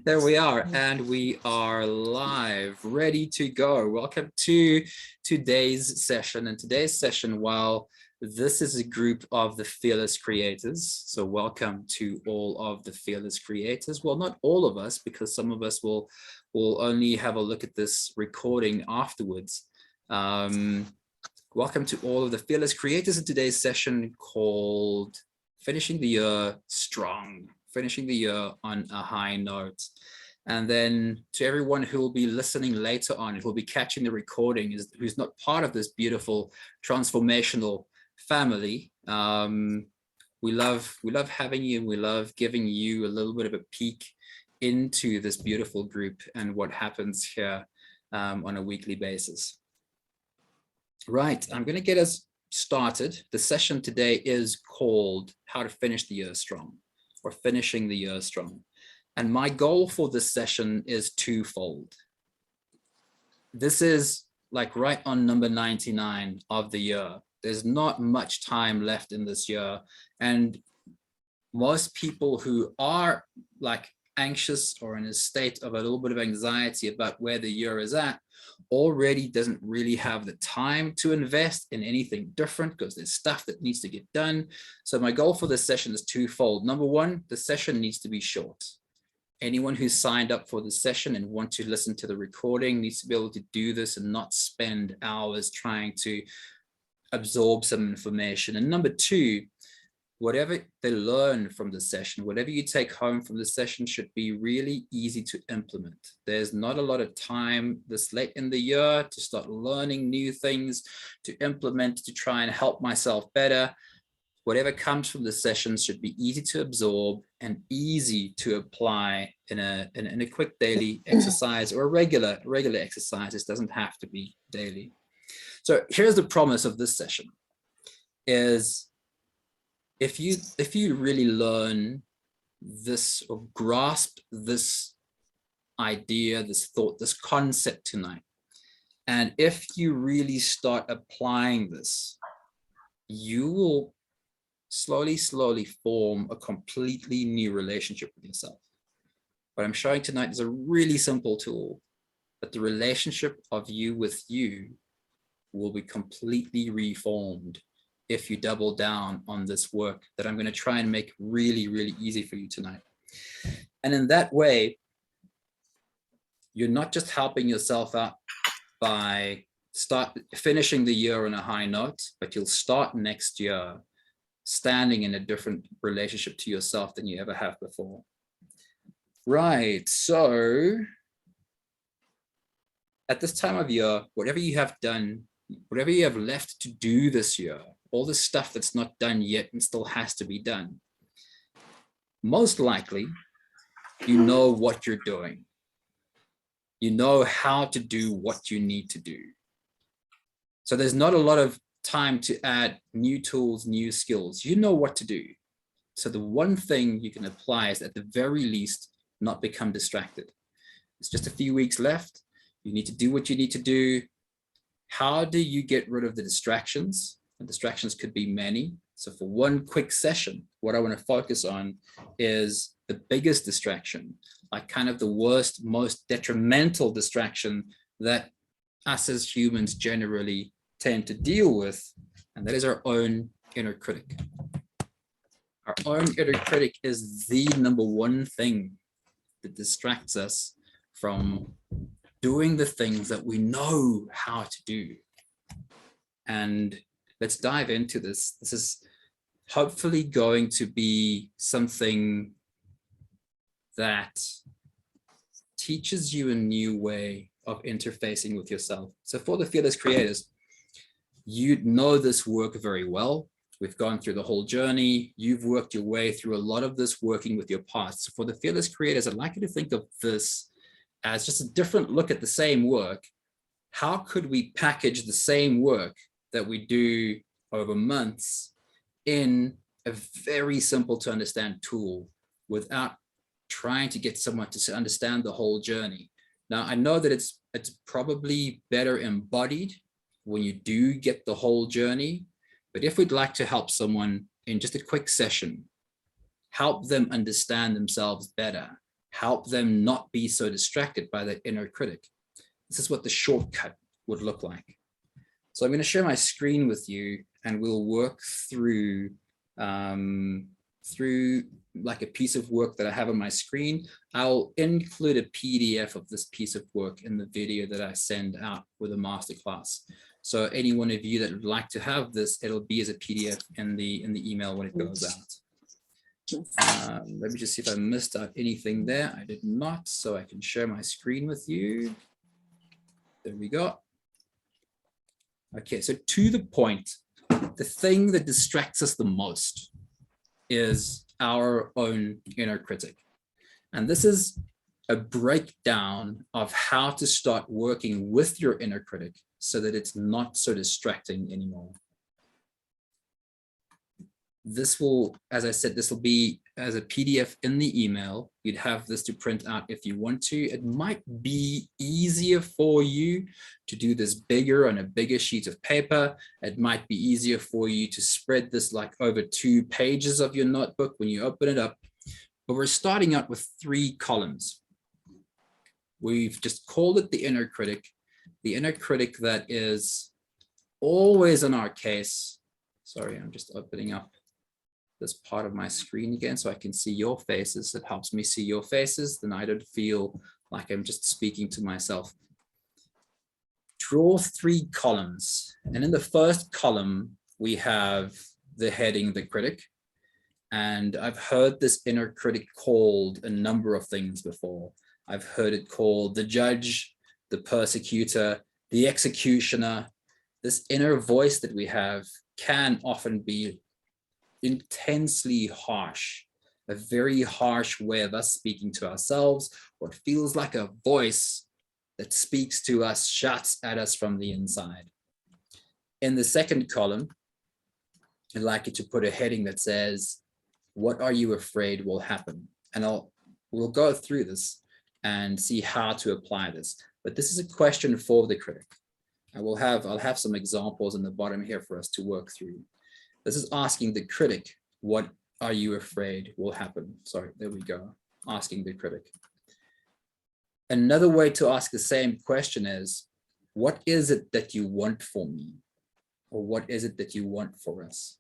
There we are, and we are live, ready to go. Welcome to today's session. And today's session, while this is a group of the fearless creators, so welcome to all of the fearless creators. Well, not all of us, because some of us will only have a look at this recording afterwards. Welcome to all of the fearless creators in today's session called Finishing the Year Strong. Finishing the year on a high note. And then to everyone who will be listening later on, who will be catching the recording, who's not part of this beautiful transformational family, we love having you. We love giving you a little bit of a peek into this beautiful group and what happens here on a weekly basis. Right, I'm going to get us started. The session today is called How to Finish the Year Strong, or Finishing the Year Strong. And my goal for this session is twofold. This is like right on number 99 of the year. There's not much time left in this year. And most people who are like anxious or in a state of a little bit of anxiety about where the year is at already doesn't really have the time to invest in anything different because there's stuff that needs to get done. So my goal for this session is twofold. Number one, the session needs to be short. Anyone who's signed up for the session and want to listen to the recording needs to be able to do this and not spend hours trying to absorb some information. And number two, whatever they learn from the session, whatever you take home from the session should be really easy to implement. There's not a lot of time this late in the year to start learning new things, to implement, to try and help myself better. Whatever comes from the session should be easy to absorb and easy to apply in a quick daily exercise or a regular exercise. It doesn't have to be daily. So here's the promise of this session is, if you really learn this or grasp this idea, this thought, this concept tonight, and if you really start applying this, you will slowly form a completely new relationship with yourself. What I'm showing tonight is a really simple tool, but the relationship of you with you will be completely reformed if you double down on this work that I'm going to try and make really, really easy for you tonight. And in that way, you're not just helping yourself out by finishing the year on a high note, but you'll start next year standing in a different relationship to yourself than you ever have before. Right, so at this time of year, whatever you have done, whatever you have left to do this year, all the stuff that's not done yet and still has to be done, most likely, you know what you're doing. You know how to do what you need to do. So there's not a lot of time to add new tools, new skills. You know what to do. So the one thing you can apply is, at the very least, not become distracted. It's just a few weeks left. You need to do what you need to do. How do you get rid of the distractions? And distractions could be many. So for one quick session, what I want to focus on is the biggest distraction, like kind of the worst, most detrimental distraction that us as humans generally tend to deal with, and that is our own inner critic. Our own inner critic is the number one thing that distracts us from doing the things that we know how to do. And let's dive into this. This is hopefully going to be something that teaches you a new way of interfacing with yourself. So for the fearless creators, you know this work very well. We've gone through the whole journey. You've worked your way through a lot of this working with your past. So for the fearless creators, I'd like you to think of this as just a different look at the same work. How could we package the same work that we do over months in a very simple to understand tool without trying to get someone to understand the whole journey? Now, I know that it's probably better embodied when you do get the whole journey, but if we'd like to help someone in just a quick session help them understand themselves better, help them not be so distracted by the inner critic. This is what the shortcut would look like. So I'm going to share my screen with you, and we'll work through like a piece of work that I have on my screen. I'll include a PDF of this piece of work in the video that I send out with a masterclass. So any one of you that would like to have this, it'll be as a PDF in the email when it goes out. Let me just see if I missed out anything there. I did not, so I can share my screen with you. There we go. Okay, so to the point, the thing that distracts us the most is our own inner critic. And this is a breakdown of how to start working with your inner critic so that it's not so distracting anymore. This will, as I said, this will be as a PDF in the email. You'd have this to print out if you want to. It might be easier for you to do this bigger on a bigger sheet of paper. It might be easier for you to spread this like over 2 pages of your notebook when you open it up. But we're starting out with 3 columns. We've just called it the inner critic that is always in our case. Sorry, I'm just opening up this part of my screen again so I can see your faces. It helps me see your faces, then I don't feel like I'm just speaking to myself. Draw 3 columns, and in the first column we have the heading, the critic. And I've heard this inner critic called a number of things before. I've heard it called the judge, the persecutor, the executioner. This inner voice that we have can often be intensely harsh, a very harsh way of us speaking to ourselves, what feels like a voice that speaks to us, shouts at us from the inside. In the second column, I'd like you to put a heading that says, what are you afraid will happen? And we'll go through this and see how to apply this. But this is a question for the critic. I'll have some examples in the bottom here for us to work through. This is asking the critic, what are you afraid will happen? Sorry, there we go, asking the critic. Another way to ask the same question is, what is it that you want for me? Or what is it that you want for us?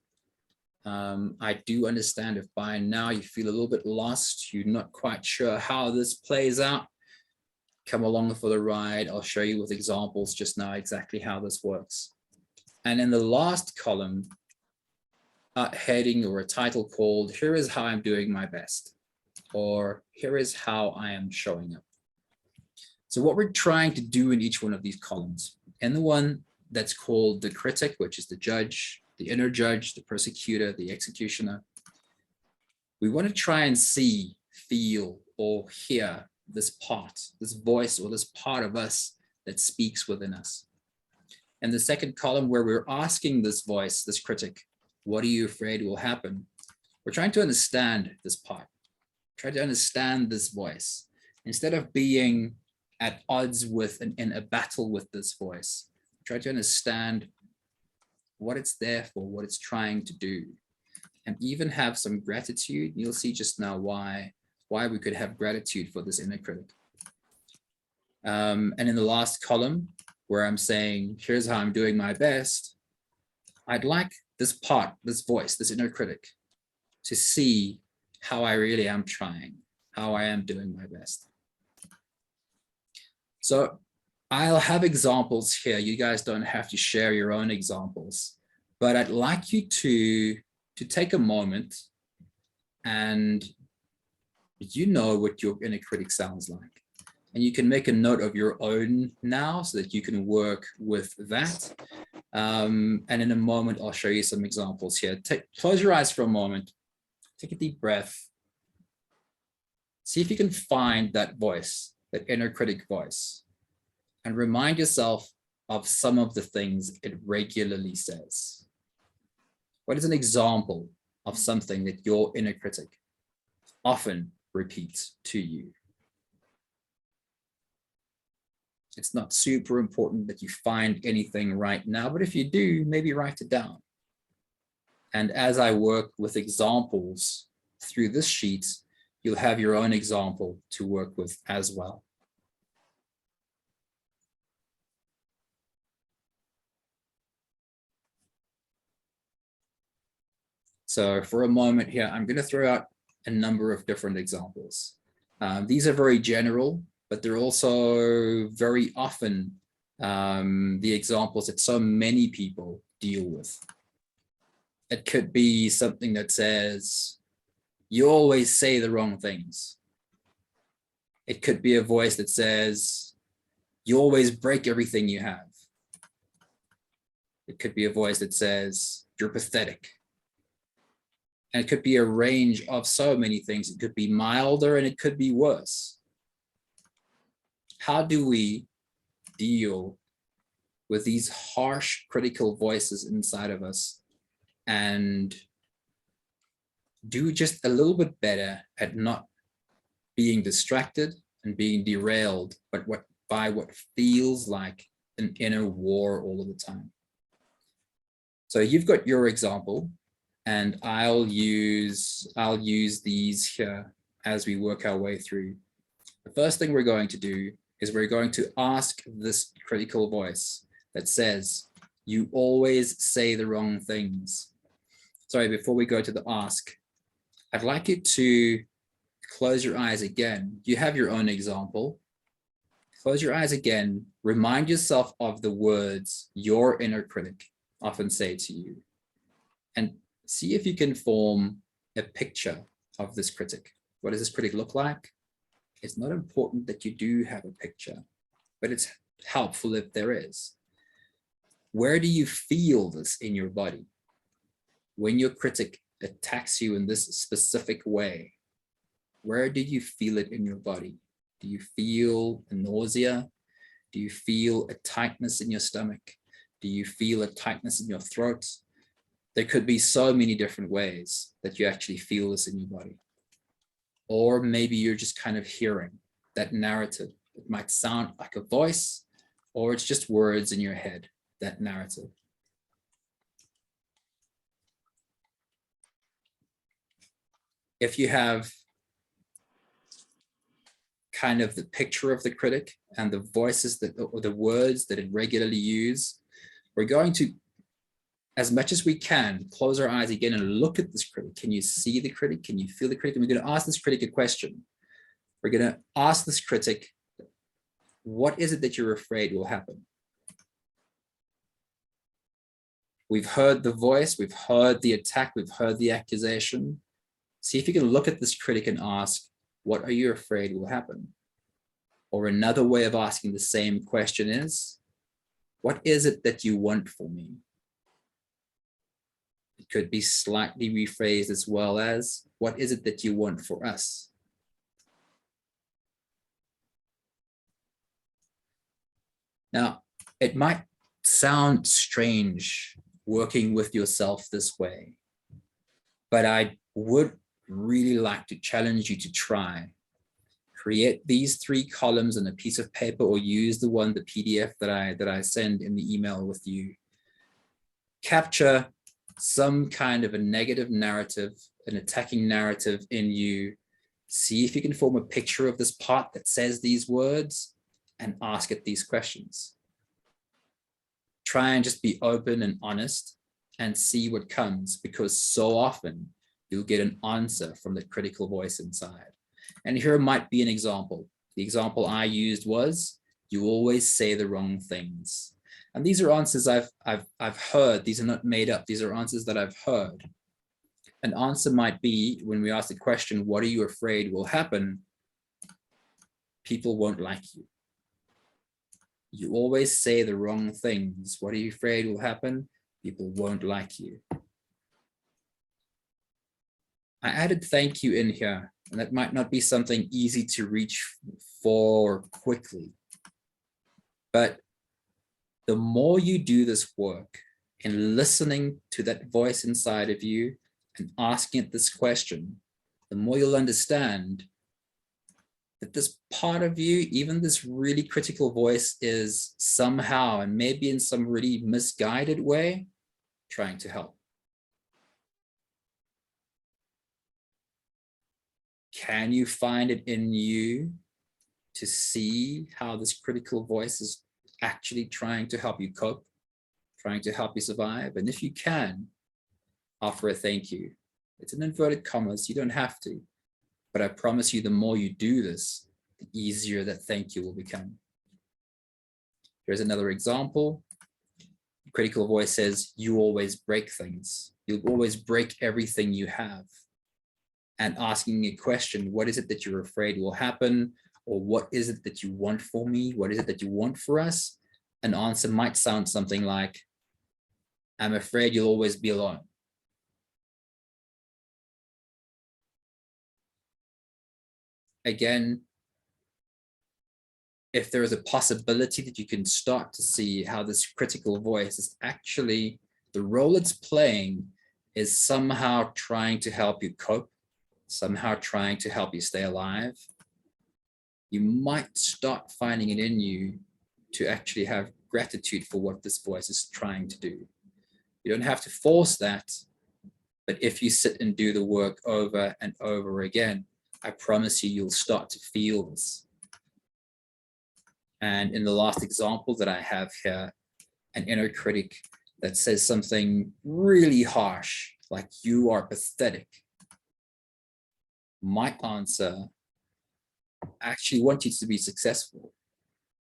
I do understand if by now you feel a little bit lost, you're not quite sure how this plays out, come along for the ride. I'll show you with examples just now exactly how this works. And in the last column, a heading or a title called, here is how I'm doing my best, or here is how I am showing up. So what we're trying to do in each one of these columns, and the one that's called the critic, which is the judge, the inner judge, the persecutor, the executioner, we want to try and see, feel, or hear this part, this voice, or this part of us that speaks within us. And the second column, where we're asking this voice, this critic, what are you afraid will happen? We're trying to understand this part, try to understand this voice. Instead of being at odds with and in a battle with this voice, try to understand what it's there for, what it's trying to do, and even have some gratitude. You'll see just now why we could have gratitude for this inner critic. And in the last column, where I'm saying, here's how I'm doing my best, I'd like this part, this voice, this inner critic, to see how I really am trying, how I am doing my best. So I'll have examples here. You guys don't have to share your own examples, but I'd like you to take a moment, and you know what your inner critic sounds like. And you can make a note of your own now so that you can work with that. And in a moment, I'll show you some examples here. Close your eyes for a moment, take a deep breath. See if you can find that voice, that inner critic voice, and remind yourself of some of the things it regularly says. What is an example of something that your inner critic often repeats to you? It's not super important that you find anything right now, but if you do, maybe write it down. And as I work with examples through this sheet, you'll have your own example to work with as well. So for a moment here, I'm going to throw out a number of different examples. These are very general, but they're also very often the examples that so many people deal with. It could be something that says, you always say the wrong things. It could be a voice that says, you always break everything you have. It could be a voice that says, you're pathetic. And it could be a range of so many things. It could be milder and it could be worse. How do we deal with these harsh, critical voices inside of us and do just a little bit better at not being distracted and being derailed by what feels like an inner war all of the time? So you've got your example, and I'll use these here as we work our way through. The first thing we're going to do is we're going to ask this critical voice that says, you always say the wrong things. Sorry, before we go to the ask, I'd like you to close your eyes again. You have your own example. Close your eyes again. Remind yourself of the words your inner critic often say to you, and see if you can form a picture of this critic. What does this critic look like? It's not important that you do have a picture, but it's helpful if there is. Where do you feel this in your body? When your critic attacks you in this specific way, where do you feel it in your body? Do you feel a nausea? Do you feel a tightness in your stomach? Do you feel a tightness in your throat? There could be so many different ways that you actually feel this in your body. Or maybe you're just kind of hearing that narrative. It might sound like a voice, or it's just words in your head, that narrative. If you have kind of the picture of the critic and the voices that, or the words that it regularly use, we're going to, as much as we can, close our eyes again and look at this critic. Can you see the critic? Can you feel the critic? And we're going to ask this critic a question. We're going to ask this critic, what is it that you're afraid will happen? We've heard the voice, we've heard the attack, we've heard the accusation. See if you can look at this critic and ask, what are you afraid will happen? Or another way of asking the same question is, what is it that you want for me? It could be slightly rephrased as well as, what is it that you want for us? Now, it might sound strange working with yourself this way, but I would really like to challenge you to try. Create these 3 columns on a piece of paper, or use the PDF that I send in the email with you. Capture some kind of a negative narrative, an attacking narrative in you. See if you can form a picture of this part that says these words and ask it these questions. Try and just be open and honest and see what comes, because so often you'll get an answer from the critical voice inside. And here might be an example. The example I used was, you always say the wrong things. And these are answers I've heard. These are not made up. These are answers that I've heard. An answer might be, when we ask the question, what are you afraid will happen? People won't like you. You always say the wrong things. What are you afraid will happen? People won't like you. I added thank you in here, and that might not be something easy to reach for quickly. But the more you do this work in listening to that voice inside of you and asking it this question, the more you'll understand that this part of you, even this really critical voice, is somehow, and maybe in some really misguided way, trying to help. Can you find it in you to see how this critical voice is actually trying to help you cope, trying to help you survive? And if you can, offer a thank you. It's in inverted commas, you don't have to, but I promise you the more you do this, the easier that thank you will become. Here's another example. Critical voice says, you always break things. You'll always break everything you have. And asking a question, what is it that you're afraid will happen? Or what is it that you want for me? What is it that you want for us? An answer might sound something like, I'm afraid you'll always be alone. Again, if there is a possibility that you can start to see how this critical voice is actually, the role it's playing is somehow trying to help you cope, somehow trying to help you stay alive, you might start finding it in you to actually have gratitude for what this voice is trying to do. You don't have to force that, but if you sit and do the work over and over again, I promise you, you'll start to feel this. And in the last example that I have here, an inner critic that says something really harsh, like you are pathetic. My answer, I actually want you to be successful.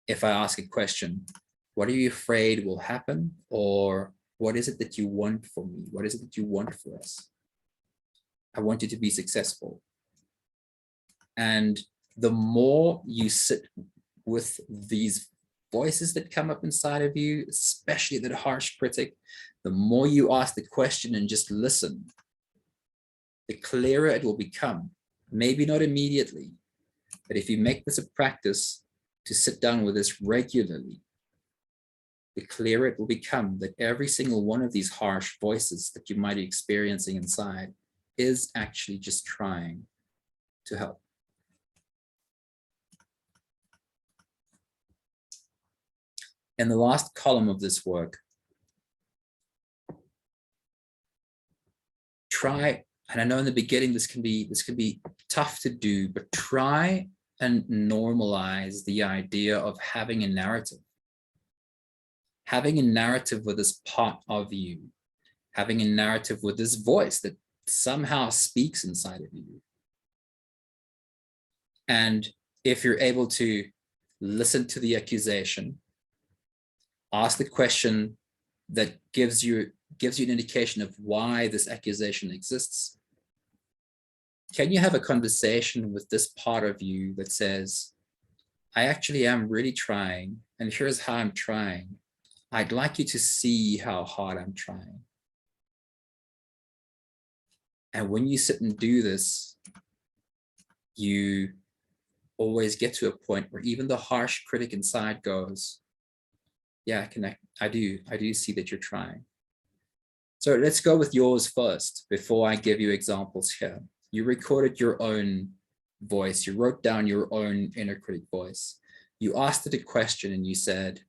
If I ask a question, what are you afraid will happen? Or what is it that you want for me? What is it that you want for us? I want you to be successful. And the more you sit with these voices that come up inside of you, especially that harsh critic, the more you ask the question and just listen, the clearer it will become. Maybe not immediately, but if you make this a practice to sit down with this regularly, the clearer it will become that every single one of these harsh voices that you might be experiencing inside is actually just trying to help. In the last column of this work, try, and I know in the beginning this can be tough to do, but try and normalize the idea of having a narrative. Having a narrative with this part of you, having a narrative with this voice that somehow speaks inside of you. And if you're able to listen to the accusation, ask the question that gives you an indication of why this accusation exists. Can you have a conversation with this part of you that says, I actually am really trying, and here's how I'm trying. I'd like you to see how hard I'm trying. And when you sit and do this, you always get to a point where even the harsh critic inside goes, yeah, I do see that you're trying. So let's go with yours first before I give you examples here. You recorded your own voice. You wrote down your own inner critic voice. You asked it a question and you said,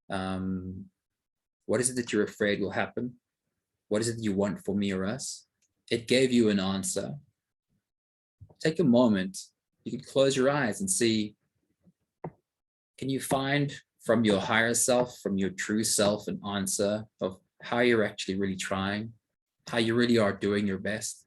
what is it that you're afraid will happen? What is it you want for me or us? It gave you an answer. Take a moment. You can close your eyes and see, can you find from your higher self, from your true self, an answer of how you're actually really trying, how you really are doing your best?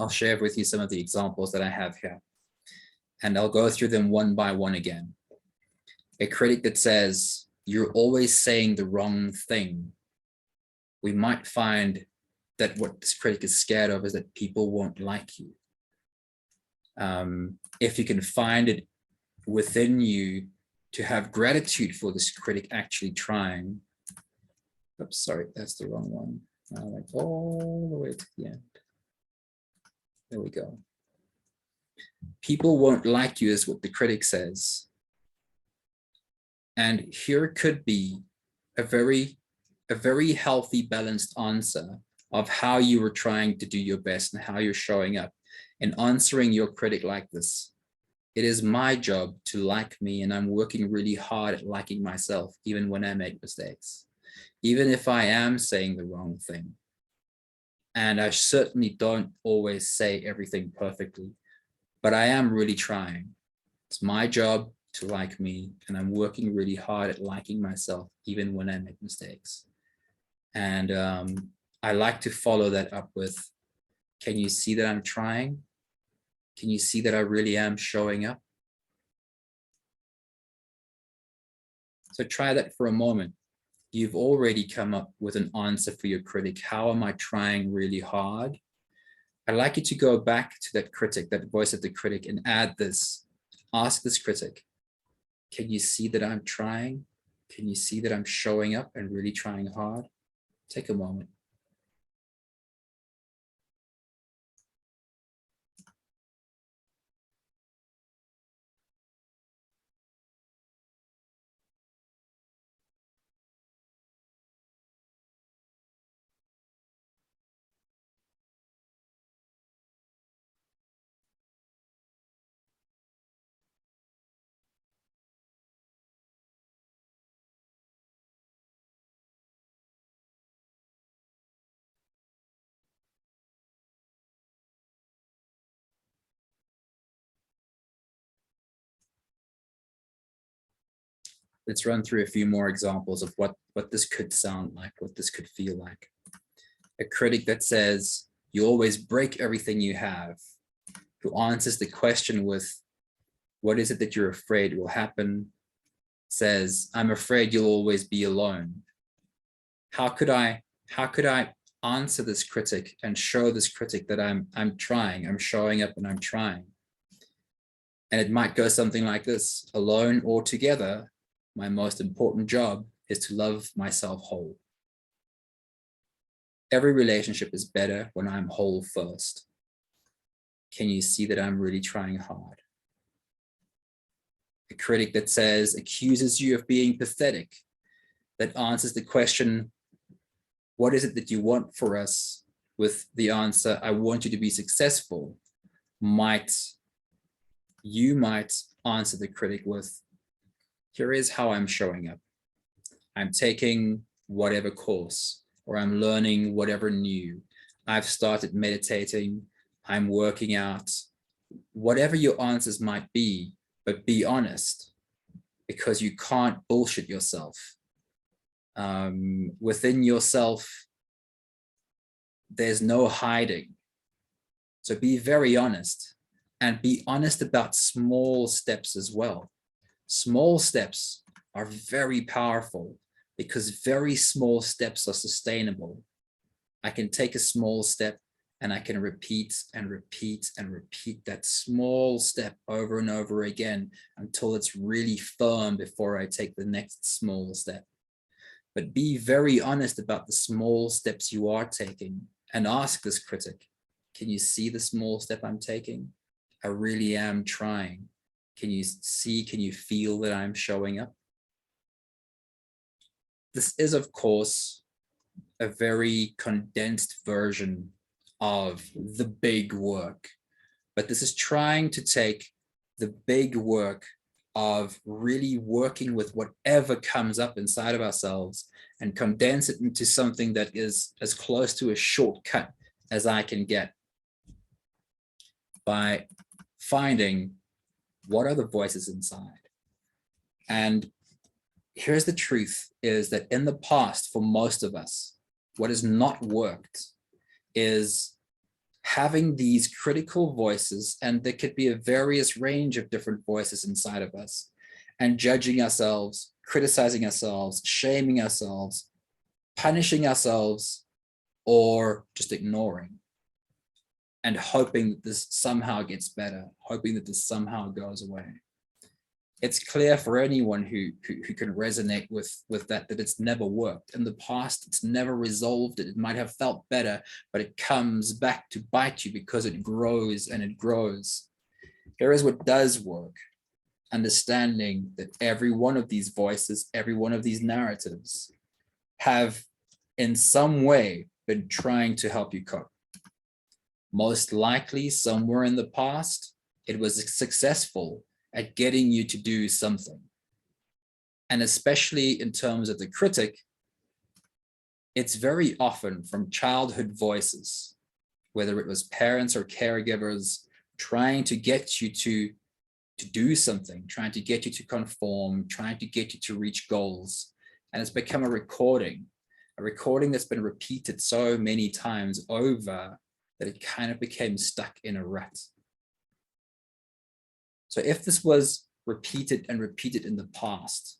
I'll share with you some of the examples that I have here, and I'll go through them one by one again. A critic that says, you're always saying the wrong thing. We might find that what this critic is scared of is that people won't like you. If you can find it within you to have gratitude for this critic actually trying. Oops, sorry, that's the wrong one. I went all the way to the end. There we go. People won't like you is what the critic says. And here could be a very healthy, balanced answer of how you were trying to do your best and how you're showing up. And answering your critic like this: it is my job to like me, and I'm working really hard at liking myself, even when I make mistakes, even if I am saying the wrong thing. And I certainly don't always say everything perfectly, but I am really trying. It's my job to like me, and I'm working really hard at liking myself, even when I make mistakes. And I like to follow that up with, can you see that I'm trying? Can you see that I really am showing up? So try that for a moment. You've already come up with an answer for your critic. How am I trying really hard? I'd like you to go back to that critic, that voice of the critic, and add this. Ask this critic, can you see that I'm trying? Can you see that I'm showing up and really trying hard? Take a moment. Let's run through a few more examples of what this could sound like, what this could feel like. A critic that says, you always break everything you have, who answers the question with, what is it that you're afraid will happen? Says, I'm afraid you'll always be alone. How could I answer this critic and show this critic that I'm trying, I'm showing up and I'm trying? And it might go something like this: alone or together, my most important job is to love myself whole. Every relationship is better when I'm whole first. Can you see that I'm really trying hard? A critic that says, accuses you of being pathetic, that answers the question, what is it that you want for us, with the answer, I want you to be successful, you might answer the critic with, here is how I'm showing up. I'm taking whatever course, or I'm learning whatever new. I've started meditating, I'm working out. Whatever your answers might be, but be honest, because you can't bullshit yourself. Within yourself, there's no hiding. So be very honest, and be honest about small steps as well. Small steps are very powerful because very small steps are sustainable. I can take a small step and I can repeat and repeat and repeat that small step over and over again until it's really firm before I take the next small step. But be very honest about the small steps you are taking and ask this critic, can you see the small step I'm taking? I really am trying. Can you see, can you feel that I'm showing up? This is, of course, a very condensed version of the big work, but this is trying to take the big work of really working with whatever comes up inside of ourselves and condense it into something that is as close to a shortcut as I can get by finding what are the voices inside. And here's the truth, is that in the past, for most of us, what has not worked is having these critical voices, and there could be a various range of different voices inside of us, and judging ourselves, criticizing ourselves, shaming ourselves, punishing ourselves or just ignoring and hoping that this somehow gets better, hoping that this somehow goes away. It's clear for anyone who can resonate with that it's never worked. In the past, it's never resolved it. It might have felt better, but it comes back to bite you because it grows and it grows. Here is what does work. Understanding that every one of these voices, every one of these narratives have in some way been trying to help you cope. Most likely somewhere in the past, it was successful at getting you to do something. And especially in terms of the critic, it's very often from childhood voices, whether it was parents or caregivers trying to get you to do something, trying to get you to conform, trying to get you to reach goals. And it's become a recording that's been repeated so many times over that it kind of became stuck in a rut. So if this was repeated and repeated in the past,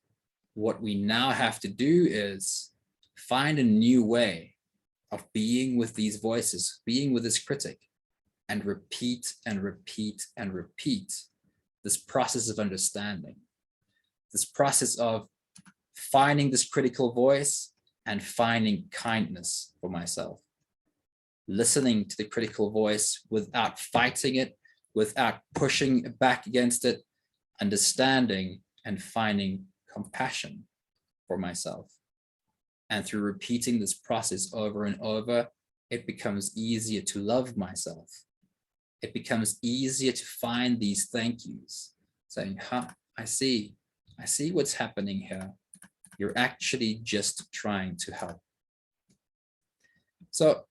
what we now have to do is find a new way of being with these voices, being with this critic, and repeat and repeat and repeat this process of understanding, this process of finding this critical voice and finding kindness for myself, listening to the critical voice without fighting it, without pushing back against it, understanding and finding compassion for myself. And through repeating this process over and over, it becomes easier to love myself. It becomes easier to find these thank yous, saying, I see what's happening here. You're actually just trying to help. So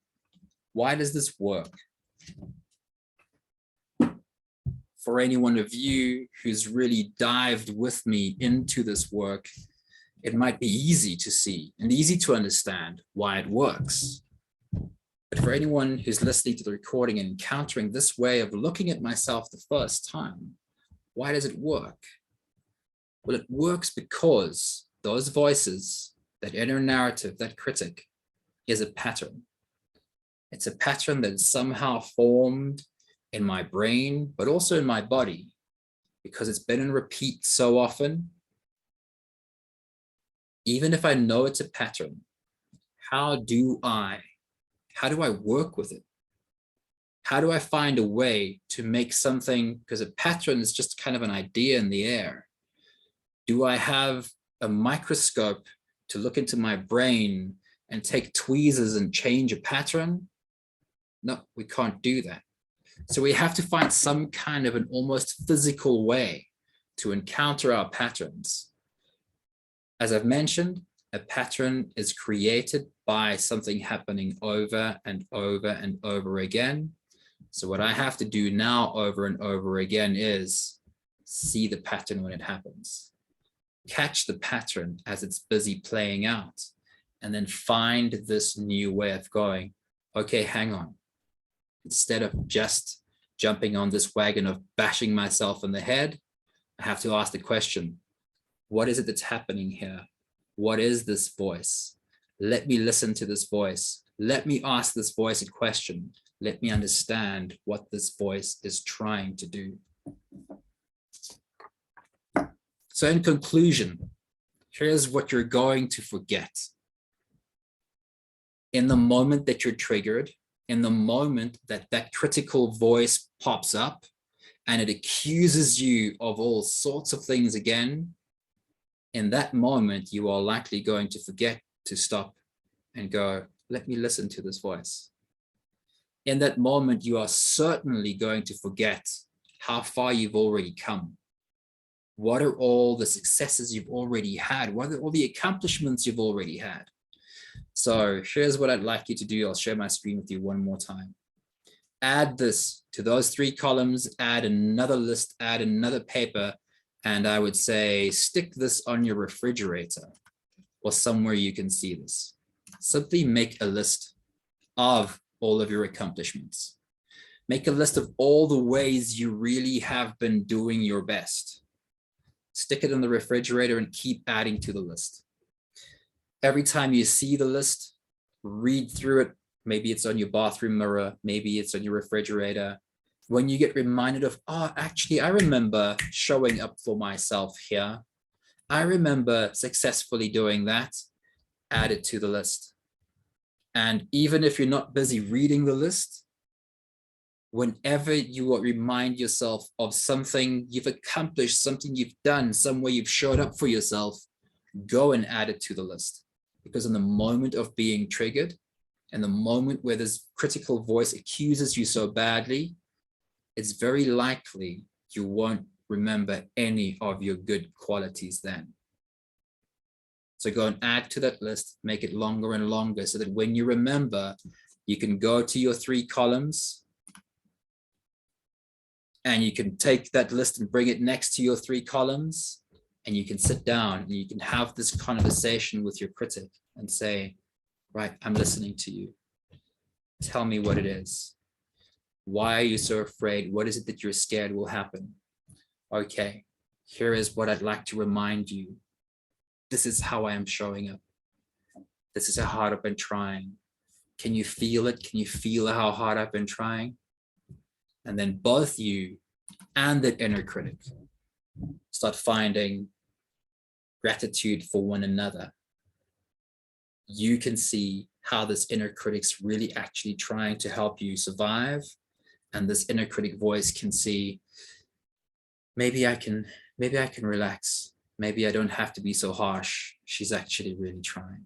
why does this work? For any one of you who's really dived with me into this work, it might be easy to see and easy to understand why it works. But for anyone who's listening to the recording and encountering this way of looking at myself the first time, why does it work? Well, it works because those voices, that inner narrative, that critic, is a pattern. It's a pattern that is somehow formed in my brain, but also in my body, because it's been in repeat so often. Even if I know it's a pattern, how do I work with it? How do I find a way to make something, because a pattern is just kind of an idea in the air. Do I have a microscope to look into my brain and take tweezers and change a pattern? No, we can't do that. So we have to find some kind of an almost physical way to encounter our patterns. As I've mentioned, a pattern is created by something happening over and over and over again. So what I have to do now over and over again is see the pattern when it happens, catch the pattern as it's busy playing out, and then find this new way of going, okay, hang on. Instead of just jumping on this wagon of bashing myself in the head, I have to ask the question, what is it that's happening here? What is this voice? Let me listen to this voice. Let me ask this voice a question. Let me understand what this voice is trying to do. So in conclusion, here's what you're going to forget. In the moment that you're triggered, in the moment that that critical voice pops up and it accuses you of all sorts of things again, in that moment, you are likely going to forget to stop and go, let me listen to this voice. In that moment, you are certainly going to forget how far you've already come. What are all the successes you've already had? What are all the accomplishments you've already had? So here's what I'd like you to do. I'll share my screen with you one more time. Add this to those 3 columns, add another list, add another paper, and I would say stick this on your refrigerator or somewhere you can see this. Simply make a list of all of your accomplishments. Make a list of all the ways you really have been doing your best. Stick it in the refrigerator and keep adding to the list. Every time you see the list, read through it, Maybe it's on your bathroom mirror. Maybe it's on your refrigerator. When you get reminded of, oh, actually, I remember showing up for myself here. I remember successfully doing that. Add it to the list. And even if you're not busy reading the list, whenever you remind yourself of something you've accomplished, something you've done, somewhere you've showed up for yourself, go and add it to the list. Because in the moment of being triggered, and the moment where this critical voice accuses you so badly, it's very likely you won't remember any of your good qualities then. So go and add to that list, make it longer and longer so that when you remember, you can go to your 3 columns and you can take that list and bring it next to your 3 columns, and you can sit down and you can have this conversation with your critic and say, right, I'm listening to you. Tell me what it is. Why are you so afraid? What is it that you're scared will happen? Okay, here is what I'd like to remind you. This is how I am showing up. This is how hard I've been trying. Can you feel it? Can you feel how hard I've been trying? And then both you and that inner critic start finding gratitude for one another. You can see how this inner critic's really actually trying to help you survive. And this inner critic voice can see, maybe I can relax. Maybe I don't have to be so harsh. She's actually really trying.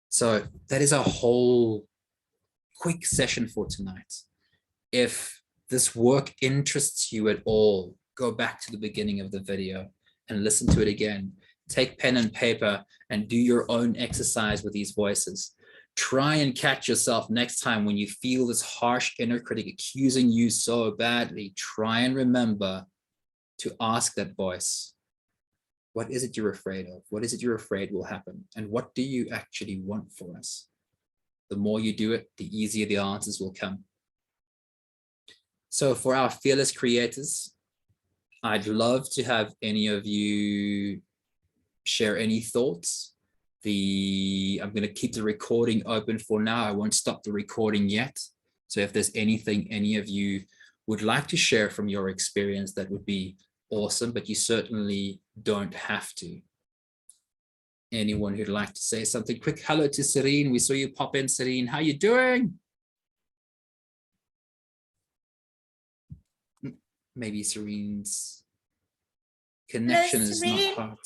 So that is a whole quick session for tonight. If this work interests you at all, go back to the beginning of the video and listen to it again. Take pen and paper and do your own exercise with these voices. Try and catch yourself next time when you feel this harsh inner critic accusing you so badly. Try and remember to ask that voice, what is it you're afraid of? What is it you're afraid will happen? And what do you actually want for us? The more you do it, the easier the answers will come. So for our fearless creators, I'd love to have any of you share any thoughts. I'm going to keep the recording open for now. I won't stop the recording yet. So if there's anything any of you would like to share from your experience, that would be awesome, but you certainly don't have to. Anyone who'd like to say something? Quick hello to Serene. We saw you pop in, Serene. How you doing? Maybe Serene's connection is not hot.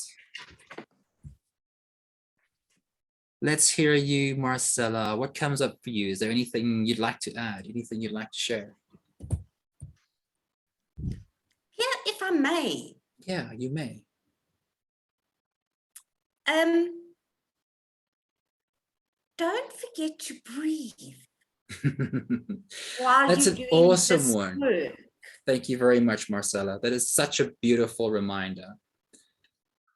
Let's hear you, Marcella. What comes up for you? Is there anything you'd like to add? Anything you'd like to share? Yeah, if I may. Yeah, you may. Don't forget to breathe while That's you're an doing awesome this one. work. Thank you very much, Marcella. That is such a beautiful reminder.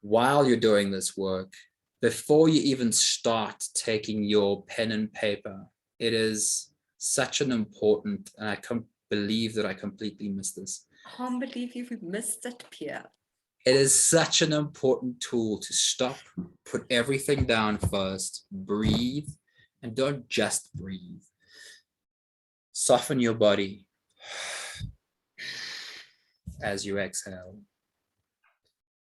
While you're doing this work, before you even start taking your pen and paper, it is such an important, and I can't believe that I completely missed this. I can't believe you've missed it, Pierre. It is such an important tool to stop, put everything down first, breathe, and don't just breathe. Soften your body as you exhale.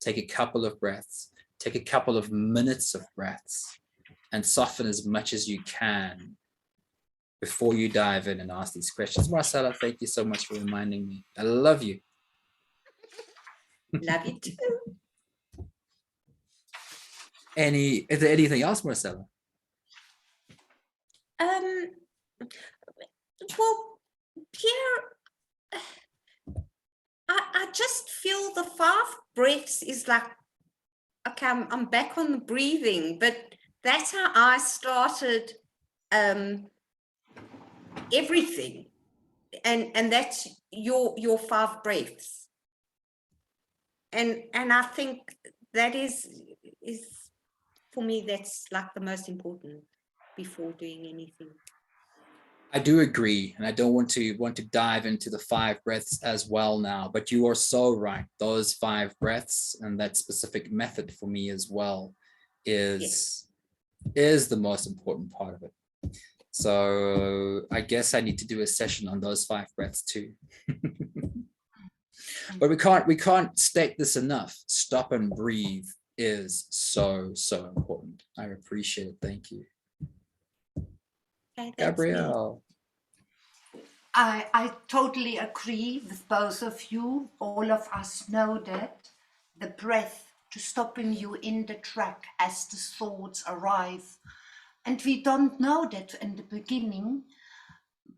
Take a couple of breaths, take a couple of minutes of breaths, and soften as much as you can before you dive in and ask these questions. Marcella, thank you so much for reminding me. I love you. Love you too. Is there anything else, Marcella? Well, Pierre, I just feel the 5 breaths is like, okay, I'm back on the breathing, but that's how I started everything. And that's your 5 breaths. And I think that is for me, that's like the most important before doing anything. I do agree, and I don't want to dive into the 5 breaths as well now, but you are so right. Those 5 breaths and that specific method for me as well is is the most important part of it. So I guess I need to do a session on those 5 breaths too. But we can't state this enough. Stop and breathe is so important. I appreciate it. Thank you. Okay, Gabrielle. I totally agree with both of you. All of us know that the breath to stopping you in the track as the thoughts arrive. And we don't know that in the beginning,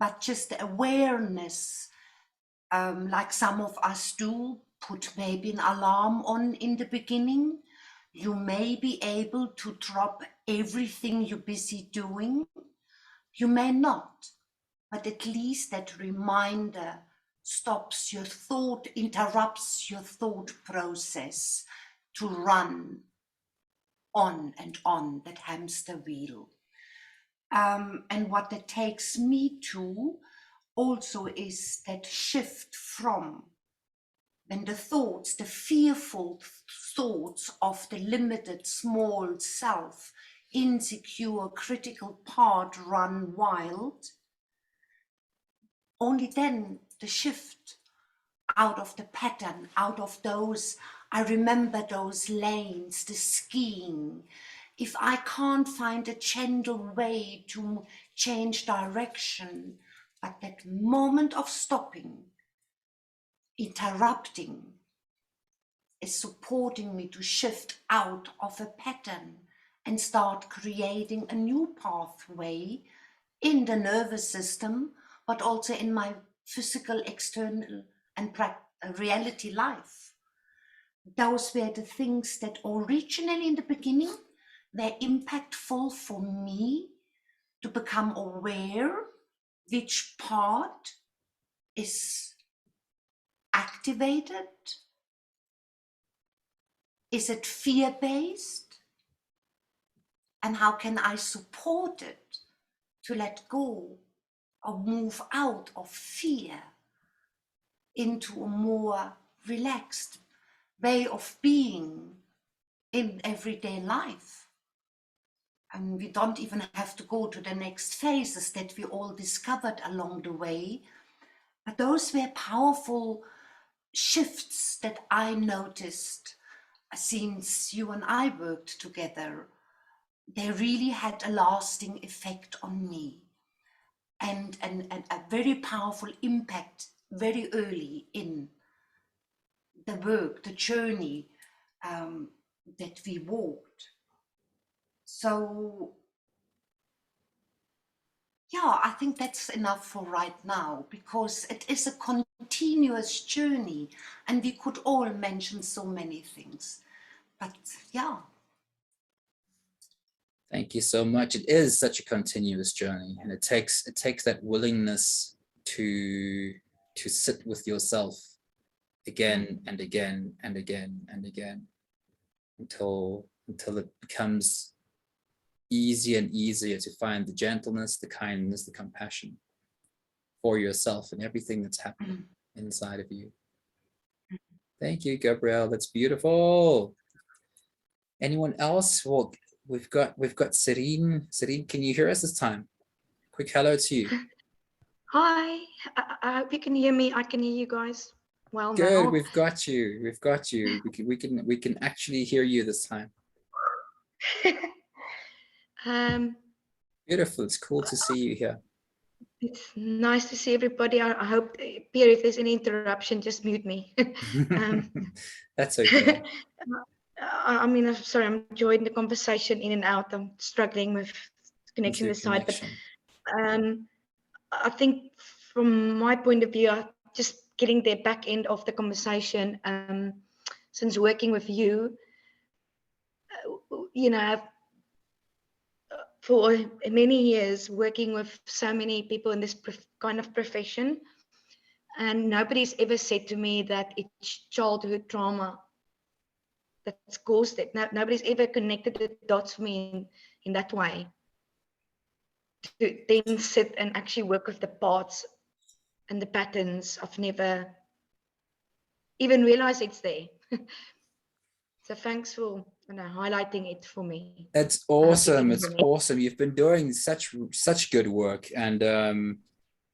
but just the awareness, like some of us do, put maybe an alarm on in the beginning. You may be able to drop everything you're busy doing. You may not, but at least that reminder stops your thought, interrupts your thought process to run on and on, that hamster wheel. And what that takes me to also is that shift from when the thoughts, the fearful thoughts of the limited small self, insecure, critical part run wild, only then the shift out of the pattern, out of those, I remember those lanes, the skiing. If I can't find a gentle way to change direction, but that moment of stopping, interrupting, is supporting me to shift out of a pattern and start creating a new pathway in the nervous system, but also in my physical, external, and reality life. Those were the things that originally in the beginning were impactful for me to become aware which part is activated. Is it fear-based? And how can I support it to let go or move out of fear into a more relaxed way of being in everyday life? And we don't even have to go to the next phases that we all discovered along the way. But those were powerful shifts that I noticed since you and I worked together. They really had a lasting effect on me and a very powerful impact very early in the work, the journey that we walked. So yeah, I think that's enough for right now, because it is a continuous journey and we could all mention so many things. But yeah. Thank you so much. It is such a continuous journey, and it takes that willingness to sit with yourself again and again and again and again until it becomes easier and easier to find the gentleness, the kindness, the compassion for yourself and everything that's happening inside of you. Thank you, Gabrielle. That's beautiful. Anyone else? Well, we've got Serene. Serene, can you hear us this time? Quick hello to you. Hi, I hope you can hear me. I can hear you guys well Good, now. we've got you. We've got you. We can actually hear you this time. Beautiful. It's cool to see you here. It's nice to see everybody. I hope, Pierre, if there's any interruption, just mute me. That's okay. I mean, I'm sorry, I'm enjoying the conversation in and out. I'm struggling with connection this side, but I think from my point of view, just getting the back end of the conversation, since working with you, you know, for many years working with so many people in this kind of profession, and nobody's ever said to me that it's childhood trauma that's caused it. Nobody's ever connected the dots for me in that way, to then sit and actually work with the parts and the patterns. I've never even realized it's there. So thanks for and highlighting it for me. It's I hope you awesome. can It's hear me. awesome. You've been doing such good work, and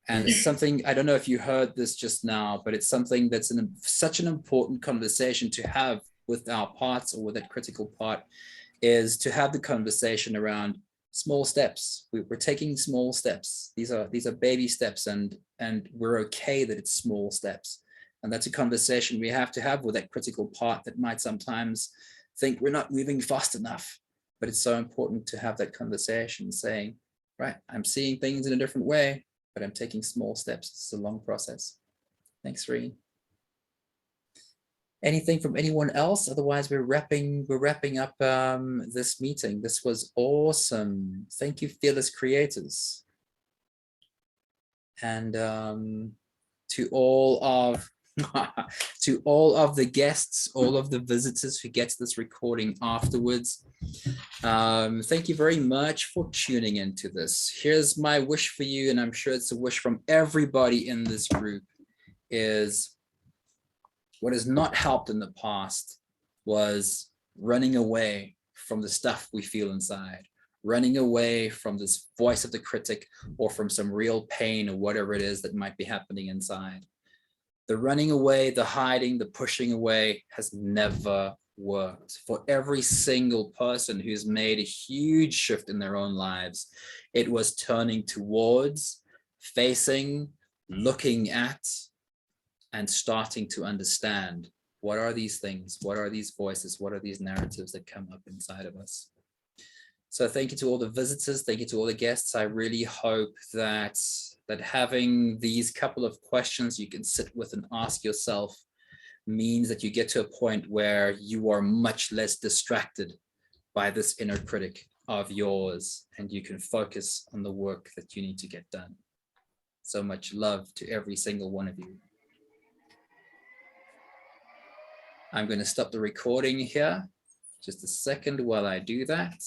it's something, I don't know if you heard this just now, but it's something that's such an important conversation to have with our parts, or with that critical part, is to have the conversation around small steps. We're taking small steps. These are baby steps, and we're okay that it's small steps. And that's a conversation we have to have with that critical part that might sometimes think we're not moving fast enough. But it's so important to have that conversation saying, right, I'm seeing things in a different way, but I'm taking small steps. It's a long process. Thanks, Reen. Anything from anyone else? Otherwise, we're wrapping up this meeting. This was awesome. Thank you, fearless creators. And to all of the guests, all of the visitors who get this recording afterwards, thank you very much for tuning into this. Here's my wish for you, and I'm sure it's a wish from everybody in this group, is what has not helped in the past was running away from the stuff we feel inside, running away from this voice of the critic, or from some real pain, or whatever it is that might be happening inside. The running away, the hiding, the pushing away has never worked. For every single person who's made a huge shift in their own lives, it was turning towards, facing, looking at, and starting to understand, what are these things? What are these voices? What are these narratives that come up inside of us? So thank you to all the visitors. Thank you to all the guests. I really hope that having these couple of questions you can sit with and ask yourself means that you get to a point where you are much less distracted by this inner critic of yours, and you can focus on the work that you need to get done. So much love to every single one of you. I'm going to stop the recording here. Just a second while I do that.